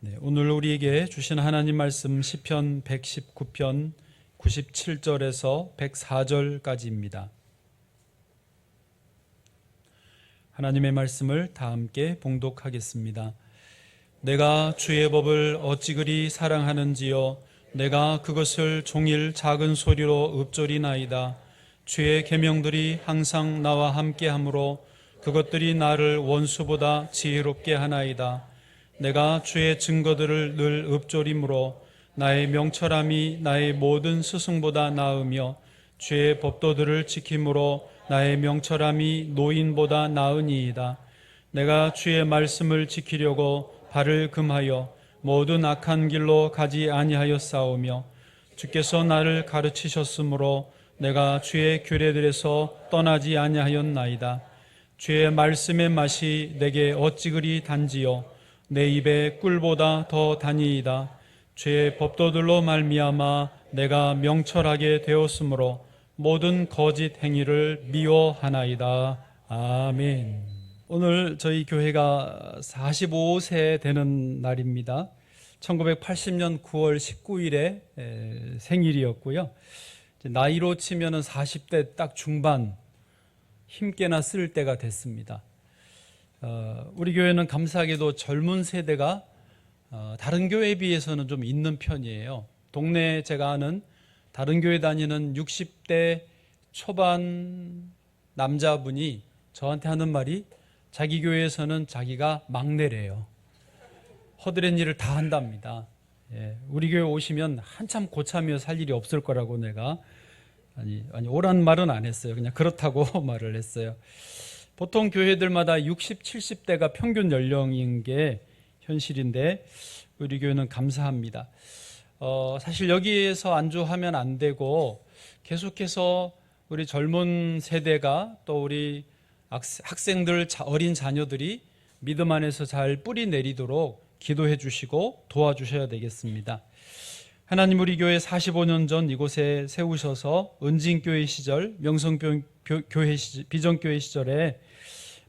네, 오늘 우리에게 주신 하나님 말씀 시편 119편 97절에서 104절까지입니다. 하나님의 말씀을 다 함께 봉독하겠습니다. 내가 주의 법을 어찌 그리 사랑하는지요, 내가 그것을 종일 작은 소리로 읊조리나이다. 주의 계명들이 항상 나와 함께하므로 그것들이 나를 원수보다 지혜롭게 하나이다. 내가 주의 증거들을 늘 읊조림으로 나의 명철함이 나의 모든 스승보다 나으며 주의 법도들을 지킴으로 나의 명철함이 노인보다 나으니이다. 내가 주의 말씀을 지키려고 발을 금하여 모든 악한 길로 가지 아니하였사오며 주께서 나를 가르치셨으므로 내가 주의 규례들에서 떠나지 아니하였나이다. 주의 말씀의 맛이 내게 어찌 그리 단지요, 내 입에 꿀보다 더 다니이다. 주의 법도들로 말미암아 내가 명철하게 되었으므로 모든 거짓 행위를 미워하나이다. 아멘. 오늘 저희 교회가 45세 되는 날입니다. 1980년 9월 19일에 생일이었고요. 나이로 치면은 40대 딱 중반, 힘께나 쓸 때가 됐습니다. 우리 교회는 감사하게도 젊은 세대가 다른 교회에 비해서는 좀 있는 편이에요. 동네에 제가 아는 다른 교회 다니는 60대 초반 남자분이 저한테 하는 말이 자기 교회에서는 자기가 막내래요. 허드렛 일을 다 한답니다. 우리 교회 오시면 한참 고참이어 살 일이 없을 거라고 내가 아니 오란 말은 안 했어요. 그냥 그렇다고 말을 했어요. 보통 교회들마다 60, 70대가 평균 연령인 게 현실인데 우리 교회는 감사합니다. 사실 여기에서 안주하면 안 되고 계속해서 우리 젊은 세대가 또 우리 학생들, 어린 자녀들이 믿음 안에서 잘 뿌리 내리도록 기도해 주시고 도와주셔야 되겠습니다. 하나님 우리 교회 45년 전 이곳에 세우셔서 은진교회 시절, 명성교회 비전교회 시절에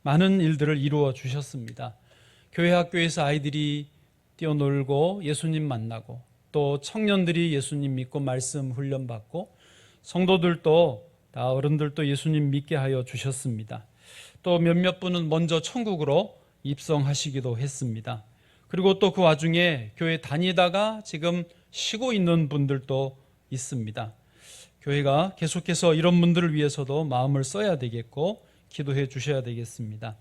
많은 일들을 이루어 주셨습니다. 교회 학교에서 아이들이 뛰어놀고 예수님 만나고 또 청년들이 예수님 믿고 말씀 훈련받고 성도들도 다 어른들도 예수님 믿게 하여 주셨습니다. 또 몇몇 분은 먼저 천국으로 입성하시기도 했습니다. 그리고 또 그 와중에 교회 다니다가 지금 쉬고 있는 분들도 있습니다. 교회가 계속해서 이런 분들을 위해서도 마음을 써야 되겠고 기도해 주셔야 되겠습니다.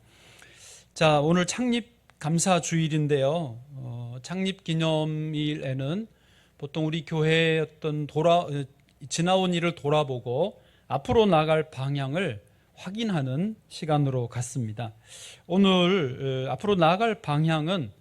자, 오늘 창립 감사 주일인데요. 창립 기념일에는 보통 우리 교회의 어떤 지나온 일을 돌아보고 앞으로 나갈 방향을 확인하는 시간으로 갔습니다. 오늘 앞으로 나갈 방향은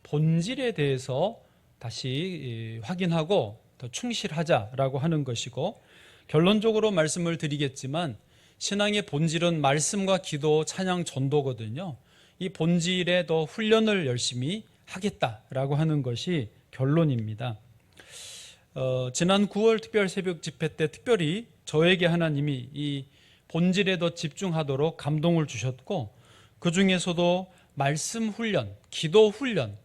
본질에 대해서 다시 확인하고 더 충실하자라고 하는 것이고, 결론적으로 말씀을 드리겠지만 신앙의 본질은 말씀과 기도, 찬양, 전도거든요. 이 본질에 더 훈련을 열심히 하겠다라고 하는 것이 결론입니다. 지난 9월 특별 새벽 집회 때 특별히 저에게 하나님이 이 본질에 더 집중하도록 감동을 주셨고, 그 중에서도 말씀 훈련, 기도 훈련,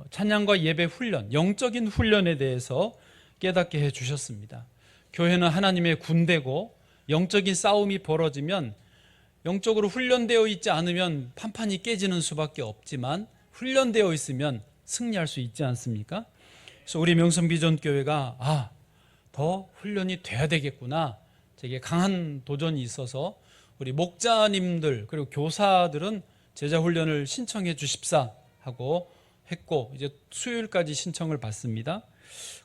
찬양과 예배 훈련, 영적인 훈련에 대해서 깨닫게 해 주셨습니다. 교회는 하나님의 군대고 영적인 싸움이 벌어지면 영적으로 훈련되어 있지 않으면 판판이 깨지는 수밖에 없지만 훈련되어 있으면 승리할 수 있지 않습니까? 그래서 우리 명성비전교회가 더 훈련이 돼야 되겠구나, 되게 강한 도전이 있어서 우리 목자님들 그리고 교사들은 제자 훈련을 신청해 주십사 하고 했고, 이제 수요일까지 신청을 받습니다.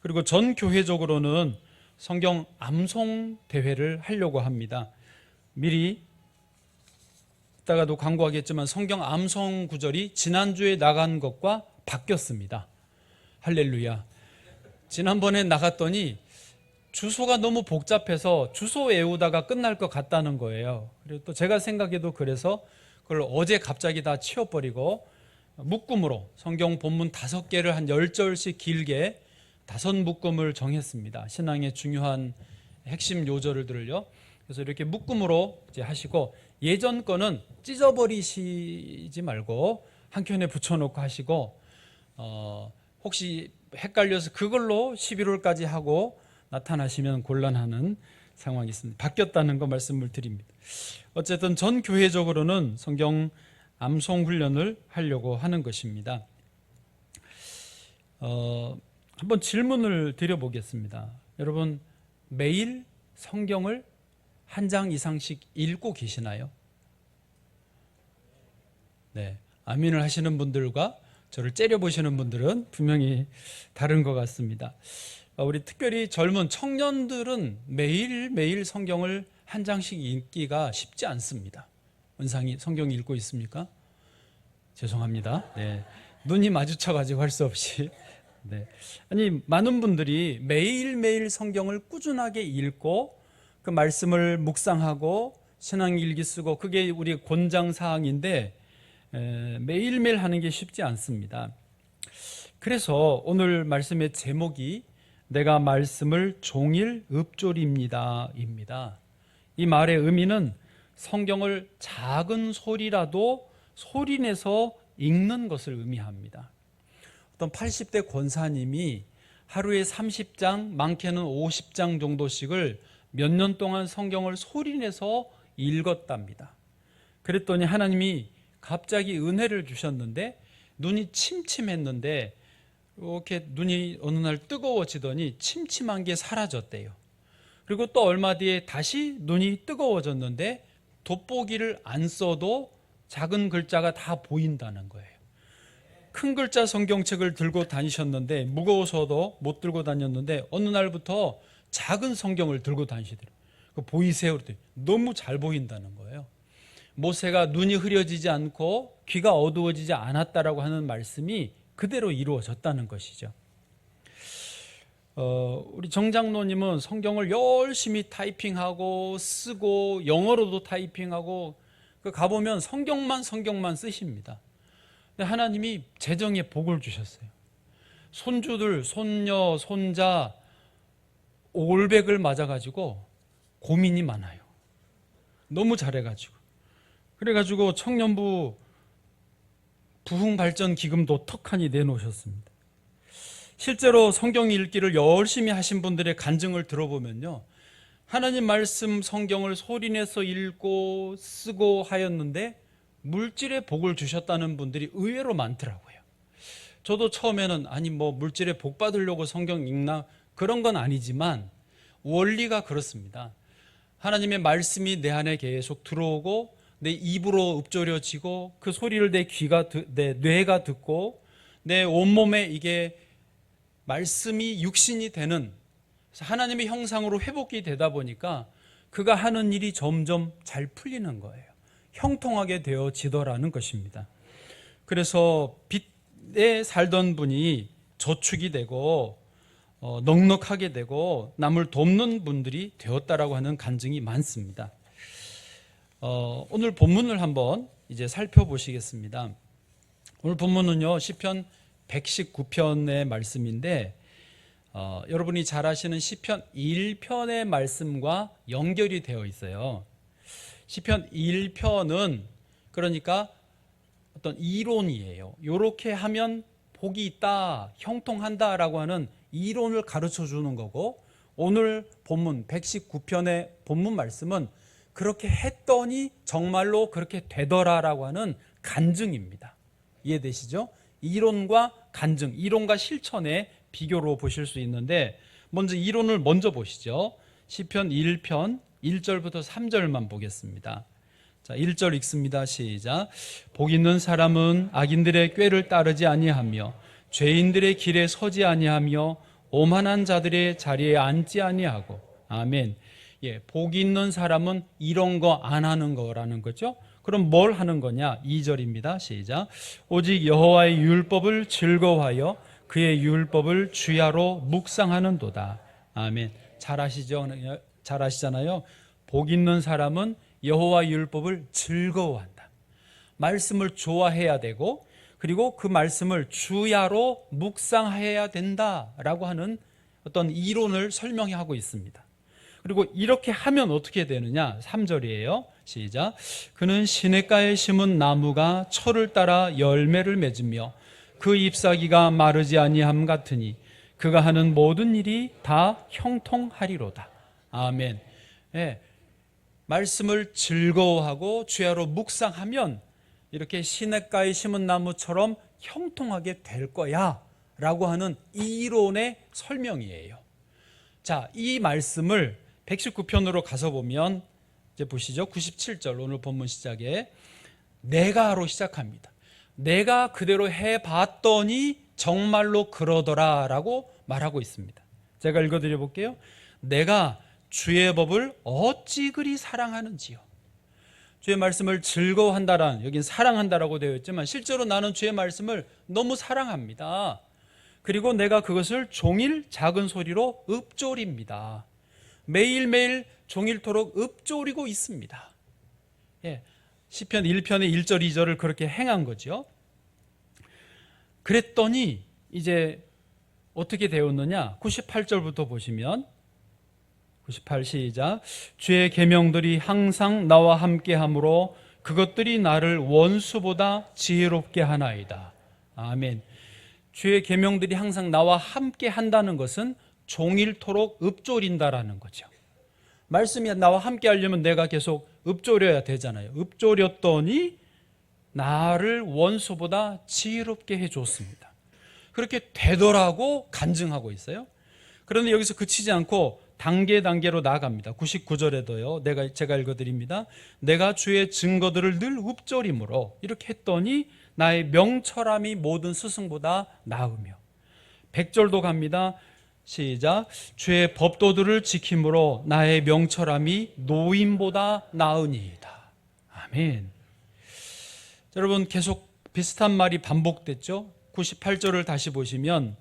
그리고 전 교회적으로는 성경 암송 대회를 하려고 합니다. 미리 이따가도 광고하겠지만 성경 암송 구절이 지난주에 나간 것과 바뀌었습니다. 할렐루야. 지난번에 나갔더니 주소가 너무 복잡해서 주소 외우다가 끝날 것 같다는 거예요. 그리고 또 제가 생각해도 그래서 그걸 어제 갑자기 다 치워버리고 묶음으로 성경 본문 5개를 한 10절씩 길게 5묶음을 정했습니다. 신앙의 중요한 핵심 요절들을요. 그래서 이렇게 묶음으로 이제 하시고, 예전 거는 찢어버리시지 말고 한 켠에 붙여놓고 하시고, 혹시 헷갈려서 그걸로 11월까지 하고 나타나시면 곤란하는 상황이 있습니다. 바뀌었다는 거 말씀을 드립니다. 어쨌든 전 교회적으로는 성경 암송 훈련을 하려고 하는 것입니다. 한번 질문을 드려보겠습니다. 여러분, 매일 성경을 한 장 이상씩 읽고 계시나요? 네, 아멘을 하시는 분들과 저를 째려보시는 분들은 분명히 다른 것 같습니다. 우리 특별히 젊은 청년들은 매일매일 성경을 한 장씩 읽기가 쉽지 않습니다. 은상이 성경 읽고 있습니까? 죄송합니다. 네, 눈이 마주쳐가지고 할 수 없이. 네. 아니, 많은 분들이 매일매일 성경을 꾸준하게 읽고 그 말씀을 묵상하고 신앙 일기 쓰고 그게 우리 권장 사항인데 매일매일 하는 게 쉽지 않습니다. 그래서 오늘 말씀의 제목이 내가 말씀을 종일 읊조립니다 입니다. 이 말의 의미는 성경을 작은 소리라도 소리내서 읽는 것을 의미합니다. 어떤 80대 권사님이 하루에 30장, 많게는 50장 정도씩을 몇 년 동안 성경을 소리내서 읽었답니다. 그랬더니 하나님이 갑자기 은혜를 주셨는데 눈이 침침했는데 이렇게 눈이 어느 날 뜨거워지더니 침침한 게 사라졌대요. 그리고 또 얼마 뒤에 다시 눈이 뜨거워졌는데 돋보기를 안 써도 작은 글자가 다 보인다는 거예요. 큰 글자 성경책을 들고 다니셨는데 무거워서도 못 들고 다녔는데 어느 날부터 작은 성경을 들고 다니시더래요. 보이세요? 너무 잘 보인다는 거예요. 모세가 눈이 흐려지지 않고 귀가 어두워지지 않았다라고 하는 말씀이 그대로 이루어졌다는 것이죠. 우리 정장로님은 성경을 열심히 타이핑하고 쓰고 영어로도 타이핑하고 가보면 성경만 쓰십니다. 근데 하나님이 재정에 복을 주셨어요. 손주들, 손녀, 손자 올백을 맞아가지고 고민이 많아요. 너무 잘해가지고. 그래가지고 청년부 부흥발전기금도 턱하니 내놓으셨습니다. 실제로 성경 읽기를 열심히 하신 분들의 간증을 들어보면요, 하나님 말씀 성경을 소리내서 읽고 쓰고 하였는데 물질의 복을 주셨다는 분들이 의외로 많더라고요. 저도 처음에는 아니 뭐 물질의 복 받으려고 성경 읽나, 그런 건 아니지만 원리가 그렇습니다. 하나님의 말씀이 내 안에 계속 들어오고 내 입으로 읊조려지고 그 소리를 내 뇌가 듣고 내 온몸에 이게 말씀이 육신이 되는, 하나님의 형상으로 회복이 되다 보니까 그가 하는 일이 점점 잘 풀리는 거예요. 형통하게 되어지더라는 것입니다. 그래서 빚에 살던 분이 저축이 되고 넉넉하게 되고 남을 돕는 분들이 되었다라고 하는 간증이 많습니다. 오늘 본문을 한번 이제 살펴보시겠습니다. 오늘 본문은요, 시편 119편의 말씀인데 여러분이 잘 아시는 시편 1편의 말씀과 연결이 되어 있어요. 시편 1편은 그러니까 어떤 이론이에요. 이렇게 하면 복이 있다, 형통한다라고 하는 이론을 가르쳐 주는 거고, 오늘 본문 119편의 본문 말씀은 그렇게 했더니 정말로 그렇게 되더라라고 하는 간증입니다. 이해되시죠? 이론과 간증, 이론과 실천의 비교로 보실 수 있는데, 먼저 이론을 먼저 보시죠. 시편 1편 1절부터 3절만 보겠습니다. 자, 1절 읽습니다. 시작. 복 있는 사람은 악인들의 꾀를 따르지 아니하며 죄인들의 길에 서지 아니하며 오만한 자들의 자리에 앉지 아니하고. 아멘. 예, 복 있는 사람은 이런 거 안 하는 거라는 거죠. 그럼 뭘 하는 거냐? 2절입니다. 시작. 오직 여호와의 율법을 즐거워하여 그의 율법을 주야로 묵상하는도다. 아멘. 잘 아시잖아요. 복 있는 사람은 여호와 율법을 즐거워한다. 말씀을 좋아해야 되고, 그리고 그 말씀을 주야로 묵상해야 된다라고 하는 어떤 이론을 설명하고 있습니다. 그리고 이렇게 하면 어떻게 되느냐? 3절이에요. 시작. 그는 시냇가에 심은 나무가 철을 따라 열매를 맺으며 그 잎사귀가 마르지 아니함 같으니 그가 하는 모든 일이 다 형통하리로다. 아멘. 예, 말씀을 즐거워하고 주야로 묵상하면 이렇게 시냇가에 심은 나무처럼 형통하게 될 거야 라고 하는 이론의 설명이에요. 자, 이 말씀을 119편으로 가서 보면 이제 보시죠. 97절 오늘 본문 시작에 내가로 시작합니다. 내가 그대로 해봤더니 정말로 그러더라 라고 말하고 있습니다. 제가 읽어드려 볼게요. 내가 주의 법을 어찌 그리 사랑하는지요. 주의 말씀을 즐거워한다란, 여긴 사랑한다라고 되어 있지만 실제로 나는 주의 말씀을 너무 사랑합니다. 그리고 내가 그것을 종일 작은 소리로 읊조립니다. 매일매일 종일토록 읊조리고 있습니다. 예, 시편 1편의 1절 2절을 그렇게 행한 거죠. 그랬더니 이제 어떻게 되었느냐, 98절부터 보시면 98 시작. 주의 계명들이 항상 나와 함께하므로 그것들이 나를 원수보다 지혜롭게 하나이다. 아멘. 주의 계명들이 항상 나와 함께한다는 것은 종일토록 읊조린다라는 거죠. 말씀이 나와 함께하려면 내가 계속 읊조려야 되잖아요. 읊조렸더니 나를 원수보다 지혜롭게 해줬습니다. 그렇게 되더라고 간증하고 있어요. 그런데 여기서 그치지 않고 단계로 나아갑니다. 99절에도요. 제가 읽어드립니다. 내가 주의 증거들을 늘 읊조림으로 이렇게 했더니 나의 명철함이 모든 스승보다 나으며 100절도 갑니다. 시작. 주의 법도들을 지킴으로 나의 명철함이 노인보다 나으니이다. 아멘. 여러분 계속 비슷한 말이 반복됐죠. 98절을 다시 보시면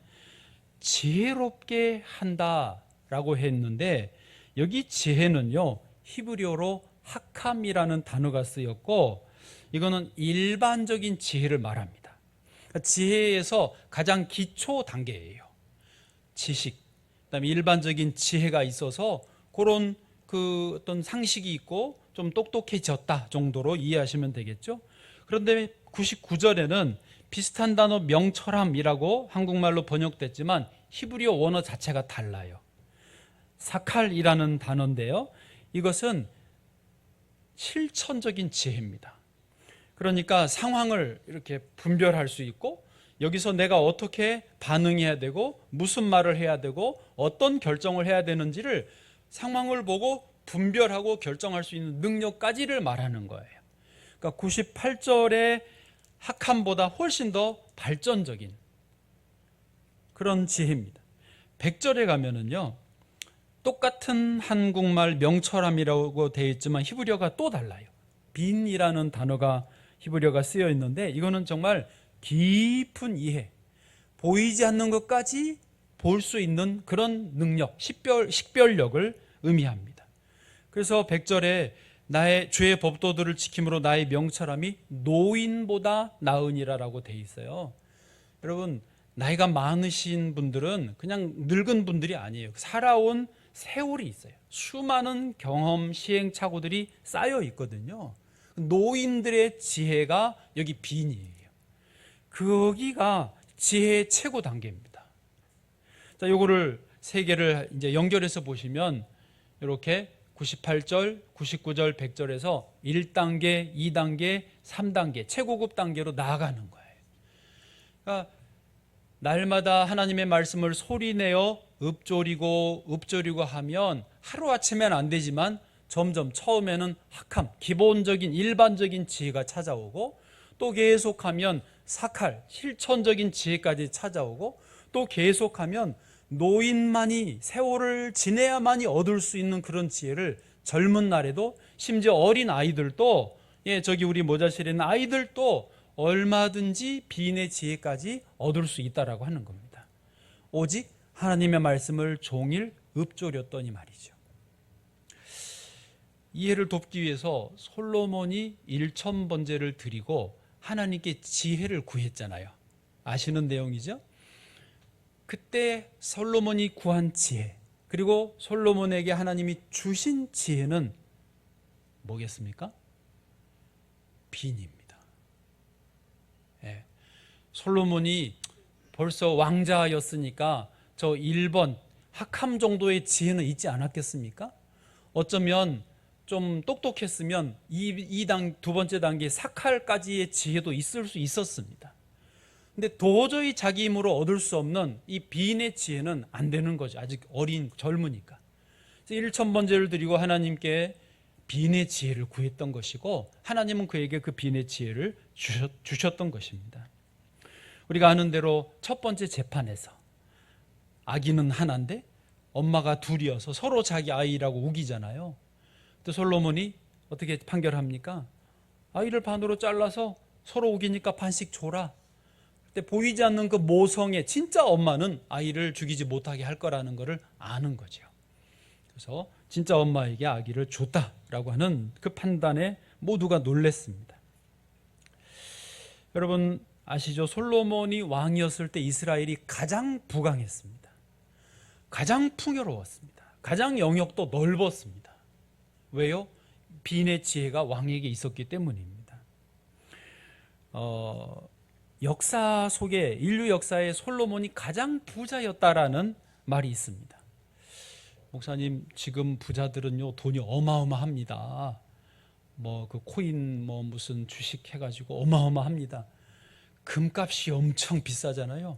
지혜롭게 한다라고 했는데 여기 지혜는요 히브리어로 하캄이라는 단어가 쓰였고 이거는 일반적인 지혜를 말합니다. 지혜에서 가장 기초 단계예요. 지식, 그다음에 일반적인 지혜가 있어서 그런 그 어떤 상식이 있고 좀 똑똑해졌다 정도로 이해하시면 되겠죠. 그런데 99절에는 비슷한 단어 명철함이라고 한국말로 번역됐지만 히브리어 원어 자체가 달라요. 사칼이라는 단어인데요. 이것은 실천적인 지혜입니다. 그러니까 상황을 이렇게 분별할 수 있고 여기서 내가 어떻게 반응해야 되고 무슨 말을 해야 되고 어떤 결정을 해야 되는지를 상황을 보고 분별하고 결정할 수 있는 능력까지를 말하는 거예요. 그러니까 98절의 하캄보다 훨씬 더 발전적인 그런 지혜입니다. 100절에 가면은요 똑같은 한국말 명철함이라고 되어 있지만 히브리어가 또 달라요. 빈이라는 단어가 히브리어가 쓰여 있는데 이거는 정말 깊은 이해, 보이지 않는 것까지 볼 수 있는 그런 능력, 식별력을 의미합니다. 그래서 100절에 나의 주의 법도들을 지킴으로 나의 명철함이 노인보다 나으니라라고 되어 있어요. 여러분 나이가 많으신 분들은 그냥 늙은 분들이 아니에요. 살아온 세월이 있어요. 수많은 경험, 시행착오들이 쌓여 있거든요. 노인들의 지혜가 여기 빈이에요. 거기가 지혜의 최고 단계입니다. 자, 요거를 세 개를 이제 연결해서 보시면 이렇게 98절, 99절, 100절에서 1단계, 2단계, 3단계, 최고급 단계로 나아가는 거예요. 그러니까 날마다 하나님의 말씀을 소리내어 읊조리고 하면 하루아침에는 안 되지만 점점 처음에는 하캄, 기본적인 일반적인 지혜가 찾아오고 또 계속하면 사칼, 실천적인 지혜까지 찾아오고 또 계속하면 노인만이 세월을 지내야만이 얻을 수 있는 그런 지혜를 젊은 날에도 심지어 어린 아이들도 저기 우리 모자실에 있는 아이들도 얼마든지 비인의 지혜까지 얻을 수 있다라고 하는 겁니다. 오직 하나님의 말씀을 종일 읊조렸더니 말이죠. 이해를 돕기 위해서 솔로몬이 1000번제를 드리고 하나님께 지혜를 구했잖아요. 아시는 내용이죠? 그때 솔로몬이 구한 지혜, 그리고 솔로몬에게 하나님이 주신 지혜는 뭐겠습니까? 빈입니다. 예. 솔로몬이 벌써 왕자였으니까 저 1번 학함 정도의 지혜는 있지 않았겠습니까? 어쩌면 좀 똑똑했으면 두 번째 단계 사칼까지의 지혜도 있을 수 있었습니다. 근데 도저히 자기 힘으로 얻을 수 없는 이 비인의 지혜는 안 되는 거죠. 아직 젊으니까. 1,000번제를 드리고 하나님께 비인의 지혜를 구했던 것이고, 하나님은 그에게 그 비인의 지혜를 주셨던 것입니다. 우리가 아는 대로 첫 번째 재판에서 아기는 하나인데 엄마가 둘이어서 서로 자기 아이라고 우기잖아요. 또 솔로몬이 어떻게 판결합니까? 아이를 반으로 잘라서 서로 우기니까 반씩 줘라. 근데 보이지 않는 그 모성의 진짜 엄마는 아이를 죽이지 못하게 할 거라는 것을 아는 거죠. 그래서 진짜 엄마에게 아기를 줬다라고 하는 그 판단에 모두가 놀랐습니다. 여러분 아시죠? 솔로몬이 왕이었을 때 이스라엘이 가장 부강했습니다. 가장 풍요로웠습니다. 가장 영역도 넓었습니다. 왜요? 비인의 지혜가 왕에게 있었기 때문입니다. 역사 속에, 인류 역사에 솔로몬이 가장 부자였다라는 말이 있습니다. 목사님, 지금 부자들은요 돈이 어마어마합니다. 그 코인 무슨 주식 해가지고 어마어마합니다. 금값이 엄청 비싸잖아요.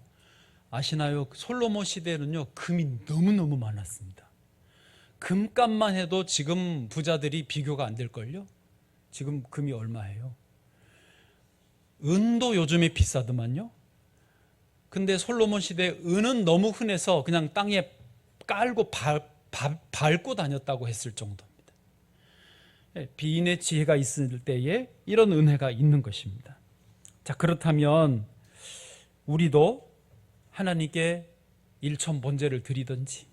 아시나요? 솔로몬 시대에는요 금이 너무너무 많았습니다. 금값만 해도 지금 부자들이 비교가 안 될걸요? 지금 금이 얼마예요? 은도 요즘에 비싸더만요. 근데 솔로몬 시대에 은은 너무 흔해서 그냥 땅에 깔고 밟고 다녔다고 했을 정도입니다. 비인의 지혜가 있을 때에 이런 은혜가 있는 것입니다. 자, 그렇다면 우리도 하나님께 1,000번제를 드리든지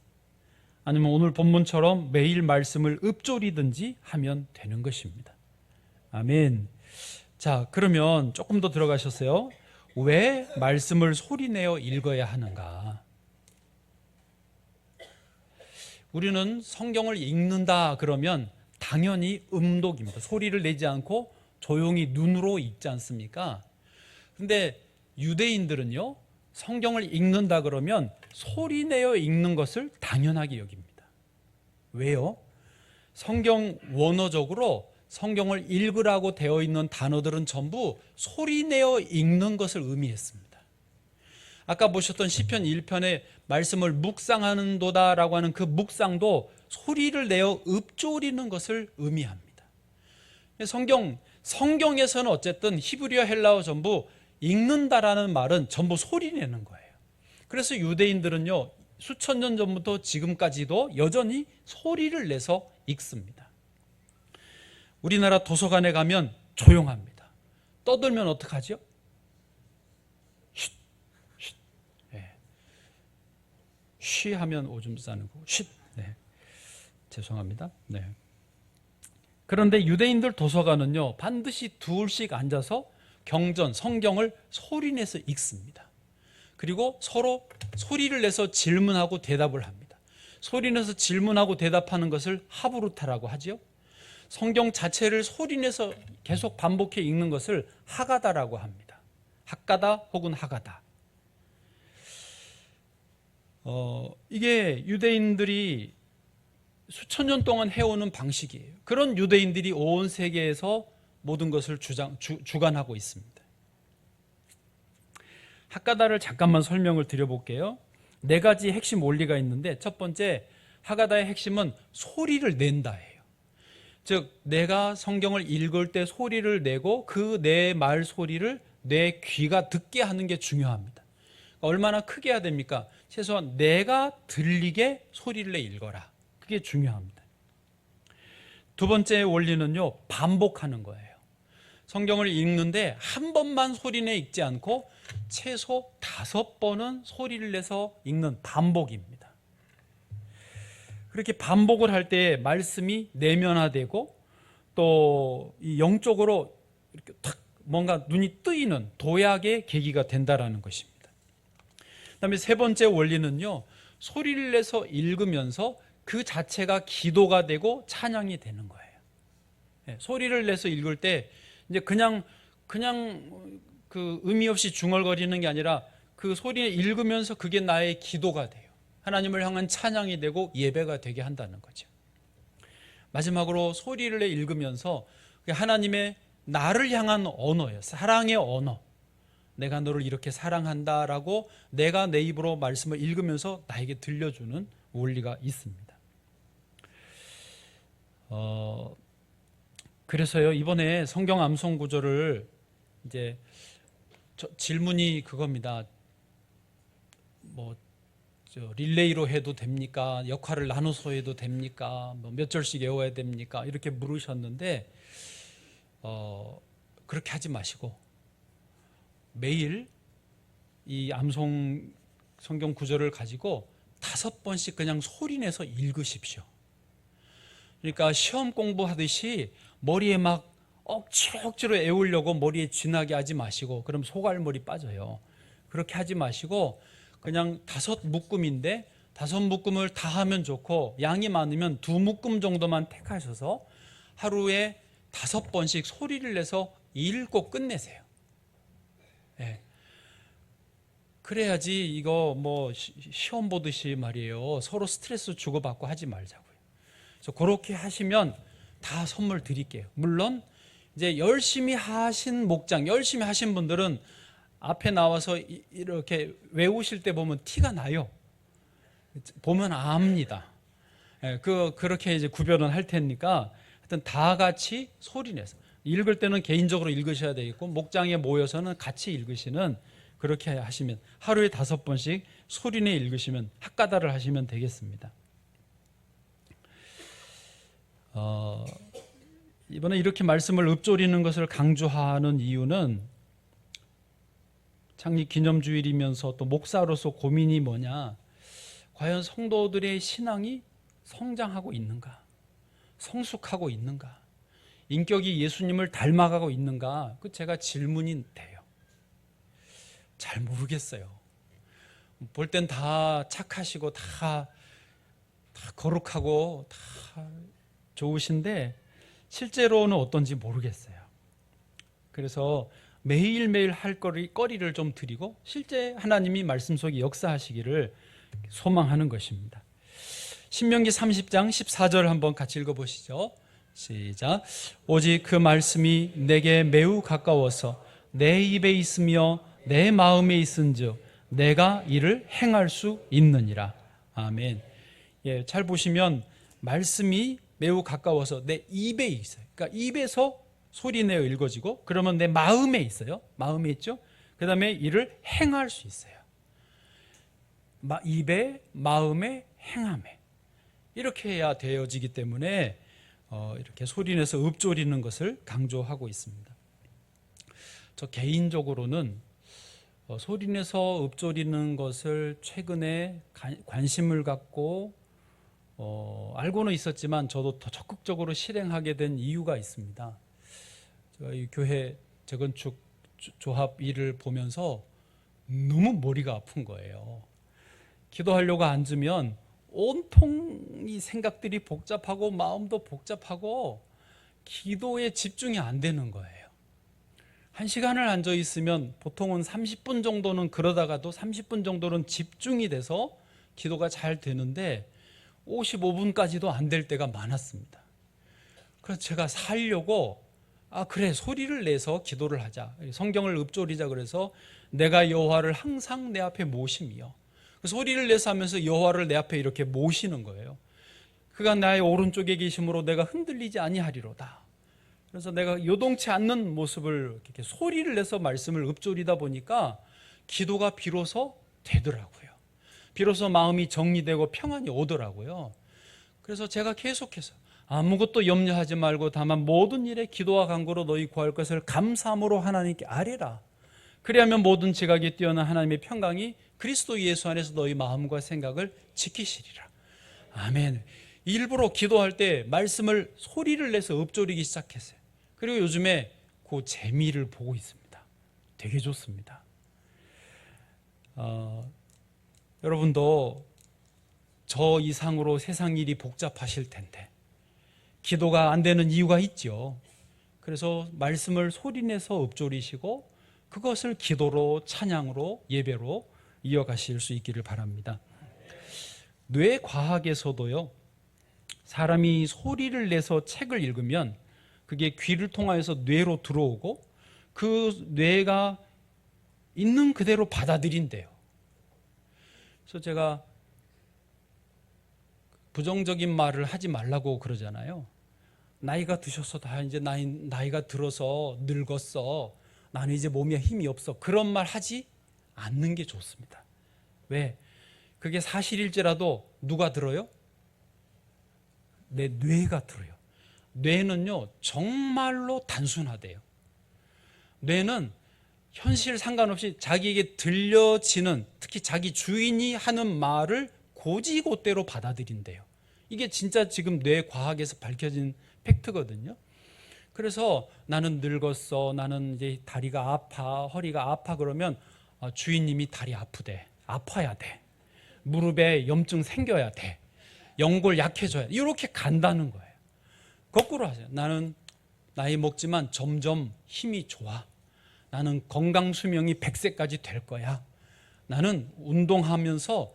아니면 오늘 본문처럼 매일 말씀을 읊조리든지 하면 되는 것입니다. 아멘. 자, 그러면 조금 더 들어가셨어요. 왜 말씀을 소리내어 읽어야 하는가? 우리는 성경을 읽는다 그러면 당연히 음독입니다. 소리를 내지 않고 조용히 눈으로 읽지 않습니까? 근데 유대인들은요 성경을 읽는다 그러면 소리내어 읽는 것을 당연하게 여깁니다. 왜요? 성경 원어적으로 성경을 읽으라고 되어 있는 단어들은 전부 소리내어 읽는 것을 의미했습니다. 아까 보셨던 시편 1편의 말씀을 묵상하는도다라고 하는 그 묵상도 소리를 내어 읊조리는 것을 의미합니다. 성경에서는 어쨌든 히브리어 헬라어 전부 읽는다라는 말은 전부 소리내는 거예요. 그래서 유대인들은요 수천 년 전부터 지금까지도 여전히 소리를 내서 읽습니다. 우리나라 도서관에 가면 조용합니다. 떠들면 어떡하죠? 쉿, 쉿. 네. 쉬 하면 오줌 싸는 거고 쉿. 네. 죄송합니다. 네. 그런데 유대인들 도서관은요 반드시 둘씩 앉아서 경전, 성경을 소리내서 읽습니다. 그리고 서로 소리를 내서 질문하고 대답을 합니다. 소리내서 질문하고 대답하는 것을 하브루타라고 하죠. 성경 자체를 소리내서 계속 반복해 읽는 것을 하가다라고 합니다. 학가다 혹은 하가다. 이게 유대인들이 수천 년 동안 해오는 방식이에요. 그런 유대인들이 온 세계에서 모든 것을 주관하고 있습니다. 하가다를 잠깐만 설명을 드려볼게요. 4가지 핵심 원리가 있는데 첫 번째, 하가다의 핵심은 소리를 낸다예요. 즉 내가 성경을 읽을 때 소리를 내고 그 내 말 소리를 내 귀가 듣게 하는 게 중요합니다. 얼마나 크게 해야 됩니까? 최소한 내가 들리게 소리를 내 읽어라. 그게 중요합니다. 두 번째 원리는요, 반복하는 거예요. 성경을 읽는데 한 번만 소리내 읽지 않고 최소 5번은 소리를 내서 읽는 반복입니다. 그렇게 반복을 할 때 말씀이 내면화되고 또 이 영적으로 이렇게 탁 뭔가 눈이 뜨이는 도약의 계기가 된다라는 것입니다. 그다음에 세 번째 원리는요, 소리를 내서 읽으면서 그 자체가 기도가 되고 찬양이 되는 거예요. 소리를 내서 읽을 때 이제 그냥 그 의미 없이 중얼거리는 게 아니라 그 소리를 읽으면서 그게 나의 기도가 돼요. 하나님을 향한 찬양이 되고 예배가 되게 한다는 거죠. 마지막으로 소리를 내 읽으면서 하나님의 나를 향한 언어예요. 사랑의 언어. 내가 너를 이렇게 사랑한다라고 내가 내 입으로 말씀을 읽으면서 나에게 들려주는 원리가 있습니다. 그래서요, 이번에 성경 암송 구절을 이제 질문이 그겁니다. 릴레이로 해도 됩니까? 역할을 나눠서 해도 됩니까? 몇 절씩 외워야 됩니까? 이렇게 물으셨는데 그렇게 하지 마시고 매일 이 암송 성경 구절을 가지고 5번씩 그냥 소리내서 읽으십시오. 그러니까 시험 공부하듯이 머리에 막 억지로 외우려고 머리에 쥐나게 하지 마시고, 그럼 소갈머리 빠져요. 그렇게 하지 마시고 그냥 5묶음인데 5묶음을 다 하면 좋고, 양이 많으면 2묶음 정도만 택하셔서 하루에 5번씩 소리를 내서 읽고 끝내세요. 네. 그래야지 이거 시험 보듯이 말이에요. 서로 스트레스 주고받고 하지 말자고요. 그래서 그렇게 하시면 다 선물 드릴게요. 물론 이제 열심히 하신 목장, 열심히 하신 분들은 앞에 나와서 이렇게 외우실 때 보면 티가 나요. 보면 압니다. 그렇게 이제 구별은 할 테니까 하여튼 다 같이 소리내서 읽을 때는 개인적으로 읽으셔야 되겠고, 목장에 모여서는 같이 읽으시는, 그렇게 하시면 하루에 5번씩 소리내 읽으시면 학가다를 하시면 되겠습니다. 이번에 이렇게 말씀을 읊조리는 것을 강조하는 이유는 창립 기념주일이면서 또 목사로서 고민이 뭐냐, 과연 성도들의 신앙이 성장하고 있는가, 성숙하고 있는가, 인격이 예수님을 닮아가고 있는가, 그 제가 질문이 돼요. 잘 모르겠어요. 볼 땐 다 착하시고 다 거룩하고 다 좋으신데 실제로는 어떤지 모르겠어요. 그래서 매일매일 할 거리를 좀 드리고 실제 하나님이 말씀 속에 역사하시기를 소망하는 것입니다. 신명기 30장 14절 한번 같이 읽어보시죠. 시작. 오직 그 말씀이 내게 매우 가까워서 내 입에 있으며 내 마음에 있은즉 내가 이를 행할 수 있느니라. 아멘. 예, 잘 보시면 말씀이 매우 가까워서 내 입에 있어요. 그러니까 입에서 소리내어 읽어지고, 그러면 내 마음에 있어요. 마음에 있죠. 그 다음에 이를 행할 수 있어요. 입에, 마음에, 행함에, 이렇게 해야 되어지기 때문에 이렇게 소리내서 읊조리는 것을 강조하고 있습니다. 저 개인적으로는 소리내서 읊조리는 것을 최근에 관심을 갖고 알고는 있었지만 저도 더 적극적으로 실행하게 된 이유가 있습니다. 저희 교회 재건축 조합 일을 보면서 너무 머리가 아픈 거예요. 기도하려고 앉으면 온통 이 생각들이 복잡하고 마음도 복잡하고 기도에 집중이 안 되는 거예요. 1시간을 앉아 있으면 보통은 30분 정도는, 그러다가도 30분 정도는 집중이 돼서 기도가 잘 되는데 55분까지도 안 될 때가 많았습니다. 그래서 제가 살려고 그래, 소리를 내서 기도를 하자, 성경을 읊조리자, 그래서 내가 여호와를 항상 내 앞에 모심이요, 소리를 내서 하면서 여호와를 내 앞에 이렇게 모시는 거예요. 그가 나의 오른쪽에 계심으로 내가 흔들리지 아니하리로다. 그래서 내가 요동치 않는 모습을 이렇게 소리를 내서 말씀을 읊조리다 보니까 기도가 비로소 되더라고요. 비로소 마음이 정리되고 평안이 오더라고요. 그래서 제가 계속해서 아무것도 염려하지 말고 다만 모든 일에 기도와 간구로 너희 구할 것을 감사함으로 하나님께 아뢰라. 그리하면 모든 지각이 뛰어난 하나님의 평강이 그리스도 예수 안에서 너희 마음과 생각을 지키시리라. 아멘. 일부러 기도할 때 말씀을 소리를 내서 읊조리기 시작했어요. 그리고 요즘에 그 재미를 보고 있습니다. 되게 좋습니다. 여러분도 저 이상으로 세상 일이 복잡하실 텐데 기도가 안 되는 이유가 있죠. 그래서 말씀을 소리내서 읊조리시고 그것을 기도로, 찬양으로, 예배로 이어가실 수 있기를 바랍니다. 뇌과학에서도요, 사람이 소리를 내서 책을 읽으면 그게 귀를 통하여서 뇌로 들어오고 그 뇌가 있는 그대로 받아들인대요. 그래서 제가 부정적인 말을 하지 말라고 그러잖아요. 나이가 드셔서 다 이제 나이가 들어서 늙었어. 나는 이제 몸에 힘이 없어. 그런 말 하지 않는 게 좋습니다. 왜? 그게 사실일지라도 누가 들어요? 내 뇌가 들어요. 뇌는요, 정말로 단순하대요. 뇌는 현실 상관없이 자기에게 들려지는, 특히 자기 주인이 하는 말을 고지고대로 받아들인대요. 이게 진짜 지금 뇌과학에서 밝혀진 팩트거든요. 그래서 나는 늙었어, 나는 이제 다리가 아파, 허리가 아파 그러면 주인님이 다리 아프대, 아파야 돼, 무릎에 염증 생겨야 돼, 연골 약해져야 돼, 이렇게 간다는 거예요. 거꾸로 하세요. 나는 나이 먹지만 점점 힘이 좋아. 나는 건강 수명이 100세까지 될 거야. 나는 운동하면서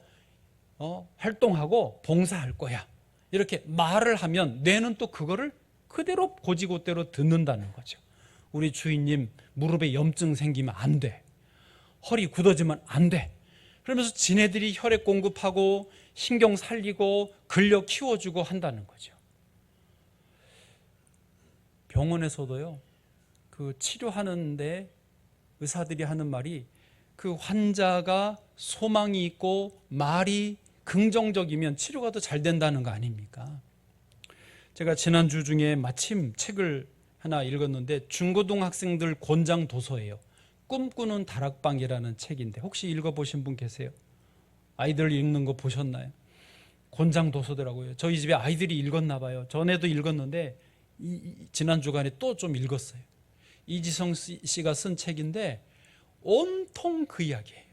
활동하고 봉사할 거야. 이렇게 말을 하면 뇌는 또 그거를 그대로 고지고대로 듣는다는 거죠. 우리 주인님 무릎에 염증 생기면 안 돼. 허리 굳어지면 안 돼. 그러면서 지네들이 혈액 공급하고 신경 살리고 근력 키워주고 한다는 거죠. 병원에서도요, 그 치료하는데 의사들이 하는 말이 그 환자가 소망이 있고 말이 긍정적이면 치료가 더 잘 된다는 거 아닙니까? 제가 지난주 중에 마침 책을 하나 읽었는데 중고등학생들 권장 도서예요. 꿈꾸는 다락방이라는 책인데 혹시 읽어보신 분 계세요? 아이들 읽는 거 보셨나요? 권장 도서더라고요. 저희 집에 아이들이 읽었나 봐요. 전에도 읽었는데 지난 주간에 또 좀 읽었어요. 이지성 씨가 쓴 책인데 온통 그 이야기예요.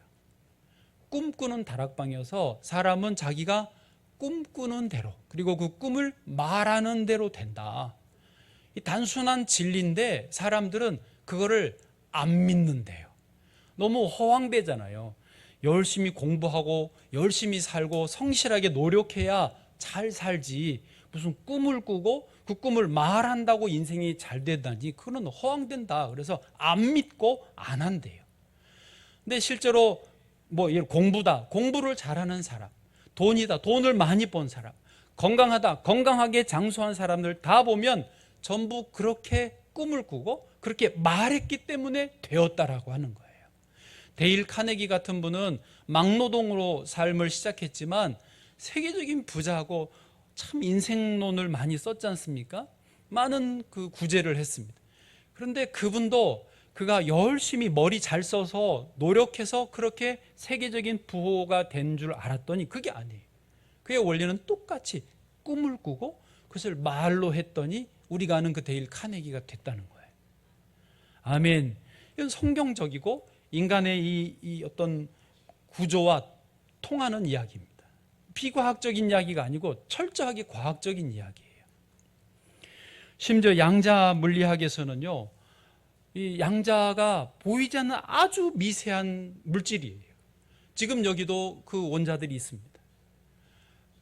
꿈꾸는 다락방이어서 사람은 자기가 꿈꾸는 대로, 그리고 그 꿈을 말하는 대로 된다. 이 단순한 진리인데 사람들은 그거를 안 믿는데요. 너무 허황되잖아요. 열심히 공부하고 열심히 살고 성실하게 노력해야 잘 살지, 무슨 꿈을 꾸고 그 꿈을 말한다고 인생이 잘 된다니 그건 허황된다. 그래서 안 믿고 안 한대요. 근데 실제로 공부다, 공부를 잘하는 사람, 돈이다, 돈을 많이 번 사람, 건강하다, 건강하게 장수한 사람들 다 보면 전부 그렇게 꿈을 꾸고 그렇게 말했기 때문에 되었다라고 하는 거예요. 데일 카네기 같은 분은 막노동으로 삶을 시작했지만 세계적인 부자하고 참 인생론을 많이 썼지 않습니까? 많은 그 구제를 했습니다. 그런데 그분도 그가 열심히 머리 잘 써서 노력해서 그렇게 세계적인 부호가 된 줄 알았더니 그게 아니에요. 그의 원리는 똑같이 꿈을 꾸고 그것을 말로 했더니 우리가 아는 그 데일 카네기가 됐다는 거예요. 아멘. 이건 성경적이고 인간의 이 어떤 구조와 통하는 이야기입니다. 비과학적인 이야기가 아니고 철저하게 과학적인 이야기예요. 심지어 양자 물리학에서는요, 이 양자가 보이지 않는 아주 미세한 물질이에요. 지금 여기도 그 원자들이 있습니다.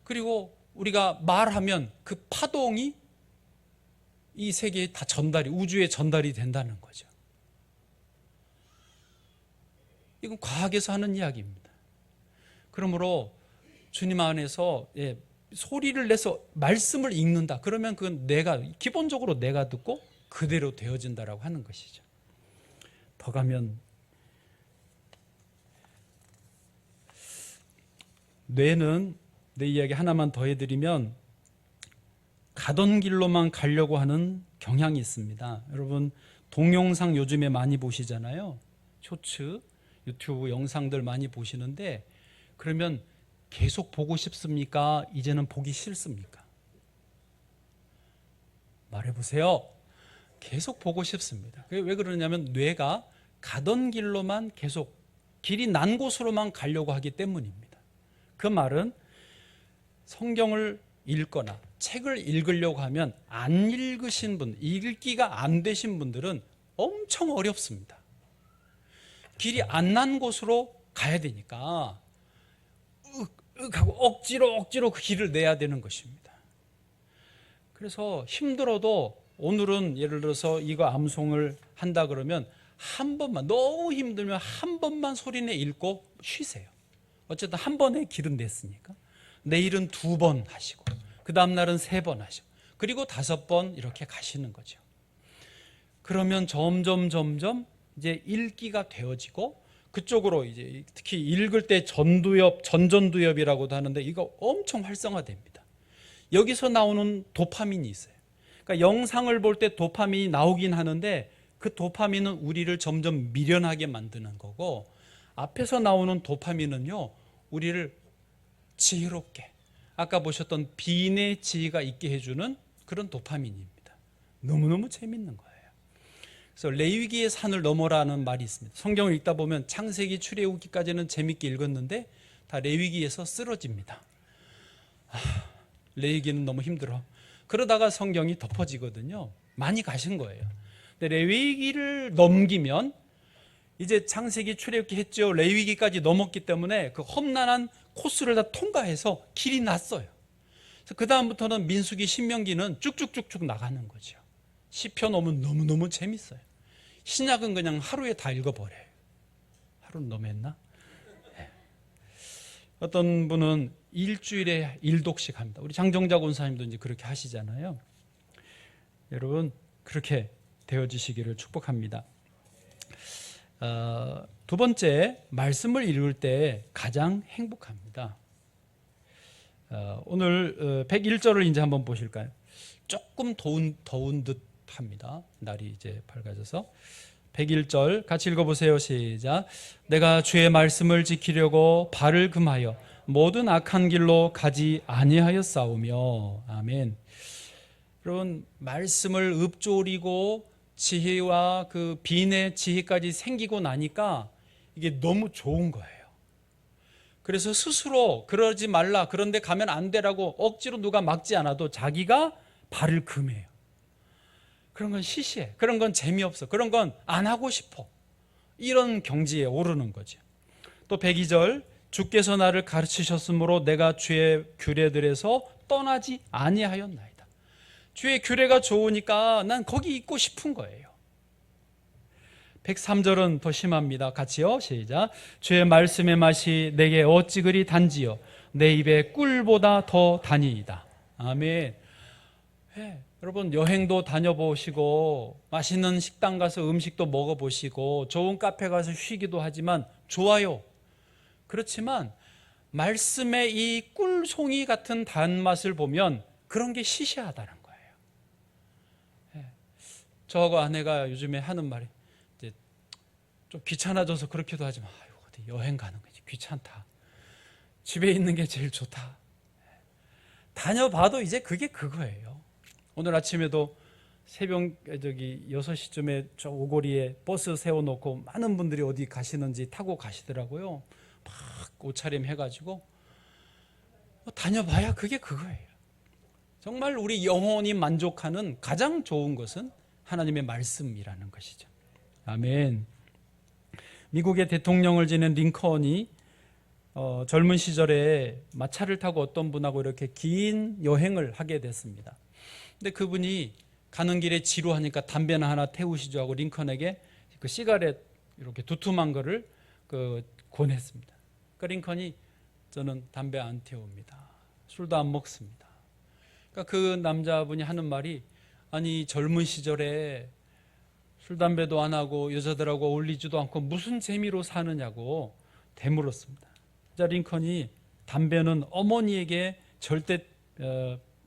그리고 우리가 말하면 그 파동이 이 세계에 다 우주에 전달이 된다는 거죠. 이건 과학에서 하는 이야기입니다. 그러므로 주님 안에서 소리를 내서 말씀을 읽는다. 그러면 그건 기본적으로 내가 듣고 그대로 되어진다라고 하는 것이죠. 더 가면 뇌는, 내 이야기 하나만 더 해드리면 가던 길로만 가려고 하는 경향이 있습니다. 여러분 동영상 요즘에 많이 보시잖아요. 쇼츠, 유튜브 영상들 많이 보시는데 그러면 계속 보고 싶습니까? 이제는 보기 싫습니까? 말해보세요. 계속 보고 싶습니다. 왜 그러냐면 뇌가 가던 길로만 계속, 길이 난 곳으로만 가려고 하기 때문입니다. 그 말은 성경을 읽거나 책을 읽으려고 하면 안 읽으신 분, 읽기가 안 되신 분들은 엄청 어렵습니다. 길이 안 난 곳으로 가야 되니까 하고 억지로 그 길을 내야 되는 것입니다. 그래서 힘들어도 오늘은 예를 들어서 이거 암송을 한다 그러면 한 번만, 너무 힘들면 한 번만 소리내 읽고 쉬세요. 어쨌든 한 번에 길은 냈으니까. 내일은 2번 하시고, 그 다음 날은 3번 하시고, 그리고 5번 이렇게 가시는 거죠. 그러면 점점 이제 읽기가 되어지고, 그쪽으로 이제 특히 읽을 때 전전두엽이라고도 하는데 이거 엄청 활성화됩니다. 여기서 나오는 도파민이 있어요. 그러니까 영상을 볼 때 도파민이 나오긴 하는데 그 도파민은 우리를 점점 미련하게 만드는 거고, 앞에서 나오는 도파민은요, 우리를 지혜롭게, 아까 보셨던 비인의 지혜가 있게 해주는 그런 도파민입니다. 너무너무 재밌는 거예요. 그래서 레위기의 산을 넘어라는 말이 있습니다. 성경을 읽다 보면 창세기, 출애굽기까지는 재밌게 읽었는데 다 레위기에서 쓰러집니다. 레위기는 너무 힘들어. 그러다가 성경이 덮어지거든요. 많이 가신 거예요. 근데 레위기를 넘기면 이제 창세기, 출애굽기 했죠. 레위기까지 넘었기 때문에 그 험난한 코스를 다 통과해서 길이 났어요. 그래서 그 다음부터는 민수기, 신명기는 쭉쭉쭉쭉 나가는 거죠. 시편 오면 너무너무 재밌어요. 신약은 그냥 하루에 다 읽어버려요. 하루는 너무 했나? 네. 어떤 분은 일주일에 1독씩 합니다. 우리 장정자 권사님도 이제 그렇게 하시잖아요. 여러분 그렇게 되어지시기를 축복합니다. 두 번째, 말씀을 읽을 때 가장 행복합니다. 오늘 101절을 이제 한번 보실까요? 조금 더운 듯 합니다. 날이 이제 밝아져서 101절 같이 읽어보세요. 시작. 내가 주의 말씀을 지키려고 발을 금하여 모든 악한 길로 가지 아니하였사오며. 아멘. 여러분 말씀을 읊조리고 지혜와 그 비인의 지혜까지 생기고 나니까 이게 너무 좋은 거예요. 그래서 스스로 그러지 말라, 그런데 가면 안 되라고 억지로 누가 막지 않아도 자기가 발을 금해요. 그런 건 시시해, 그런 건 재미없어, 그런 건 안 하고 싶어, 이런 경지에 오르는 거죠. 또 102절 주께서 나를 가르치셨으므로 내가 주의 규례들에서 떠나지 아니하였나이다. 주의 규례가 좋으니까 난 거기 있고 싶은 거예요. 103절은 더 심합니다. 같이요. 시작. 주의 말씀의 맛이 내게 어찌 그리 단지요 내 입에 꿀보다 더 다니이다. 아멘. 네, 여러분 여행도 다녀보시고 맛있는 식당 가서 음식도 먹어보시고 좋은 카페 가서 쉬기도 하지만 좋아요. 그렇지만 말씀의 이 꿀송이 같은 단맛을 보면 그런 게 시시하다는 거예요. 저하고 아내가 요즘에 하는 말이 이제 좀 귀찮아져서 그렇기도 하지만 어디 여행 가는 거지 귀찮다. 집에 있는 게 제일 좋다. 다녀봐도 이제 그게 그거예요. 오늘 아침에도 새벽 6시쯤에 저 오거리에 버스 세워놓고 많은 분들이 어디 가시는지 타고 가시더라고요. 막 옷차림 해가지고 다녀봐야 그게 그거예요. 정말 우리 영혼이 만족하는 가장 좋은 것은 하나님의 말씀이라는 것이죠. 아멘. 미국의 대통령을 지낸 링컨이 젊은 시절에 마차를 타고 어떤 분하고 이렇게 긴 여행을 하게 됐습니다. 근데 그분이 가는 길에 지루하니까 담배나 하나 태우시죠 하고 링컨에게 그 시가렛 이렇게 두툼한 거를 권했습니다. 그 링컨이 저는 담배 안 태웁니다. 술도 안 먹습니다. 그러니까 그 남자분이 하는 말이 아니 젊은 시절에 술 담배도 안 하고 여자들하고 어울리지도 않고 무슨 재미로 사느냐고 되물었습니다. 자, 링컨이 담배는 어머니에게 절대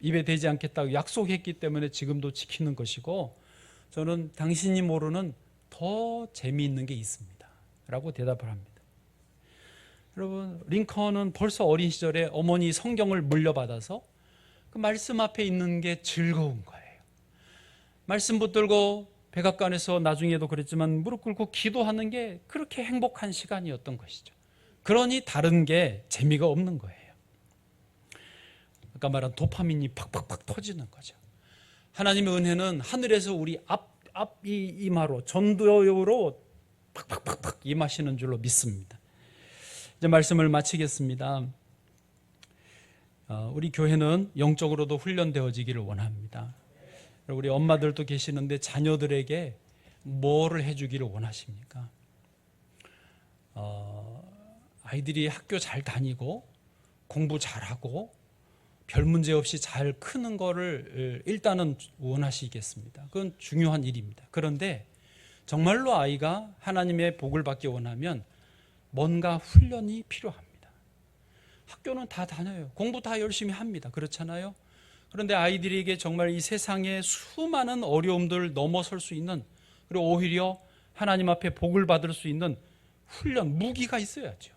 입에 대지 않겠다고 약속했기 때문에 지금도 지키는 것이고 저는 당신이 모르는 더 재미있는 게 있습니다 라고 대답을 합니다. 여러분 링컨은 벌써 어린 시절에 어머니 성경을 물려받아서 그 말씀 앞에 있는 게 즐거운 거예요. 말씀 붙들고 백악관에서 나중에도 그랬지만 무릎 꿇고 기도하는 게 그렇게 행복한 시간이었던 것이죠. 그러니 다른 게 재미가 없는 거예요. 아까 말한 도파민이 팍팍팍 터지는 거죠. 하나님의 은혜는 하늘에서 우리 앞 이마로 전도로 팍팍팍팍 임하시는 줄로 믿습니다. 이제 말씀을 마치겠습니다. 우리 교회는 영적으로도 훈련되어지기를 원합니다. 우리 엄마들도 계시는데 자녀들에게 뭐를 해주기를 원하십니까? 아이들이 학교 잘 다니고 공부 잘하고 별 문제 없이 잘 크는 거를 일단은 원하시겠습니다. 그건 중요한 일입니다. 그런데 정말로 아이가 하나님의 복을 받기 원하면 뭔가 훈련이 필요합니다. 학교는 다 다녀요. 공부 다 열심히 합니다. 그렇잖아요? 그런데 아이들에게 정말 이 세상의 수많은 어려움들을 넘어설 수 있는, 그리고 오히려 하나님 앞에 복을 받을 수 있는 훈련, 무기가 있어야죠.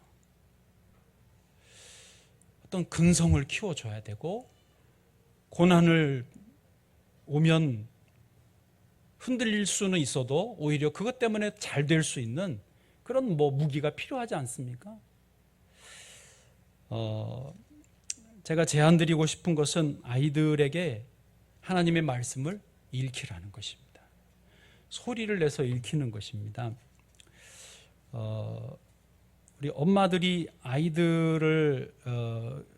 어떤 근성을 키워줘야 되고, 고난을 오면 흔들릴 수는 있어도 오히려 그것 때문에 잘 될 수 있는 그런 무기가 필요하지 않습니까? 제가 제안드리고 싶은 것은 아이들에게 하나님의 말씀을 읽히라는 것입니다. 소리를 내서 읽히는 것입니다. 우리 엄마들이 아이들을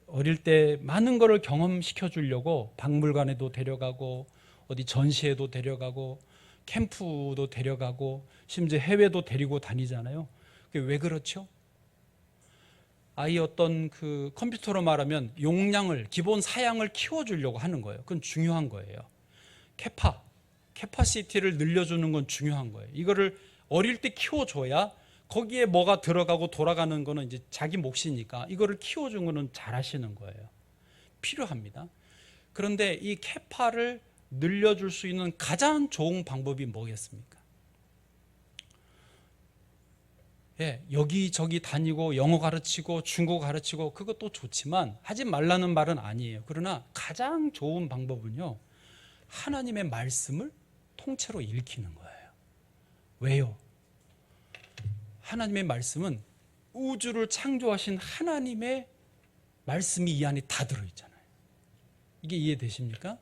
어릴 때 많은 것을 경험시켜 주려고 박물관에도 데려가고 어디 전시회도 데려가고 캠프도 데려가고 심지어 해외도 데리고 다니잖아요. 그게 왜 그렇죠? 아이 어떤 그 컴퓨터로 말하면 용량을, 기본 사양을 키워주려고 하는 거예요. 그건 중요한 거예요. 캐파시티를 늘려주는 건 중요한 거예요. 이거를 어릴 때 키워줘야 거기에 뭐가 들어가고 돌아가는 거는 이제 자기 몫이니까 이거를 키워준 거는 잘 하시는 거예요. 필요합니다. 그런데 이 캐파를 늘려줄 수 있는 가장 좋은 방법이 뭐겠습니까? 여기저기 다니고 영어 가르치고 중국어 가르치고 그것도 좋지만 하지 말라는 말은 아니에요. 그러나 가장 좋은 방법은요, 하나님의 말씀을 통째로 읽히는 거예요. 왜요? 하나님의 말씀은 우주를 창조하신 하나님의 말씀이 이 안에 다 들어있잖아요. 이게 이해되십니까?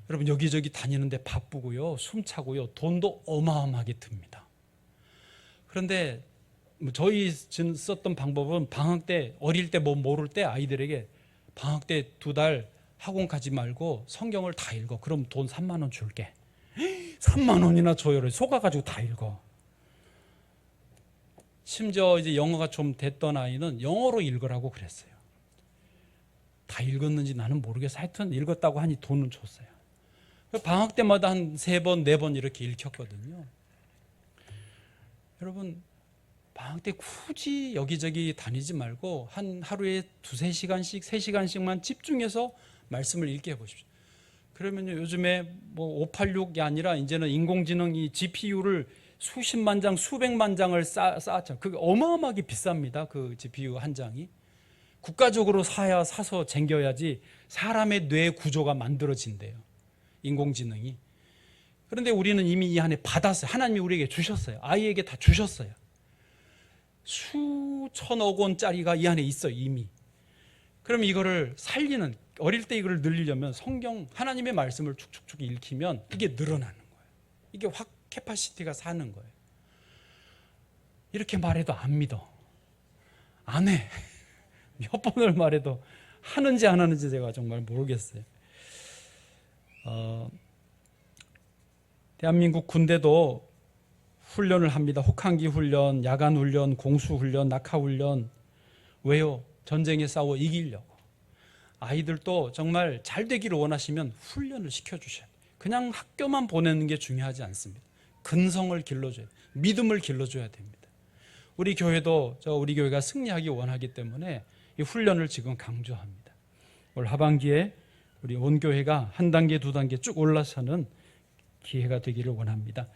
여러분 여기저기 다니는데 바쁘고요, 숨차고요, 돈도 어마어마하게 듭니다. 그런데 저희 썼던 방법은 방학 때, 어릴 때 모를 때 아이들에게 방학 때 2달 학원 가지 말고 성경을 다 읽어. 그럼 돈 3만 원 줄게. 3만 원이나 줘요. 속아가지고 다 읽어. 심지어 이제 영어가 좀 됐던 아이는 영어로 읽으라고 그랬어요. 다 읽었는지 나는 모르겠어. 하여튼 읽었다고 하니 돈은 줬어요. 방학 때마다 한 3번, 4번 이렇게 읽혔거든요. 여러분 방학 때 굳이 여기저기 다니지 말고 한 하루에 2-3시간씩 3시간씩만 집중해서 말씀을 읽게 해보십시오. 그러면요, 요즘에 586이 아니라 이제는 인공지능이 GPU를 수십만 장, 수백만 장을 쌓았죠. 그게 어마어마하게 비쌉니다. 그 GPU 한 장이. 국가적으로 사서 쟁겨야지 사람의 뇌 구조가 만들어진대요. 인공지능이. 그런데 우리는 이미 이 안에 받았어요. 하나님이 우리에게 주셨어요. 아이에게 다 주셨어요. 수천억 원짜리가 이 안에 있어요, 이미. 그럼 이거를 살리는, 어릴 때 이거를 늘리려면 성경, 하나님의 말씀을 축축축 읽히면 이게 늘어나는 거예요. 이게 확 캐파시티가 사는 거예요. 이렇게 말해도 안 믿어. 안 해. 몇 번을 말해도 하는지 안 하는지 제가 정말 모르겠어요. 대한민국 군대도 훈련을 합니다. 혹한기 훈련, 야간 훈련, 공수 훈련, 낙하 훈련. 왜요? 전쟁에 싸워 이기려고. 아이들도 정말 잘 되기를 원하시면 훈련을 시켜주셔야 돼요. 그냥 학교만 보내는 게 중요하지 않습니다. 근성을 길러줘야 돼요. 믿음을 길러줘야 됩니다. 우리 교회도 우리 교회가 승리하기 원하기 때문에 이 훈련을 지금 강조합니다. 올 하반기에 우리 온 교회가 한 단계, 2단계 쭉 올라서는 기회가 되기를 원합니다.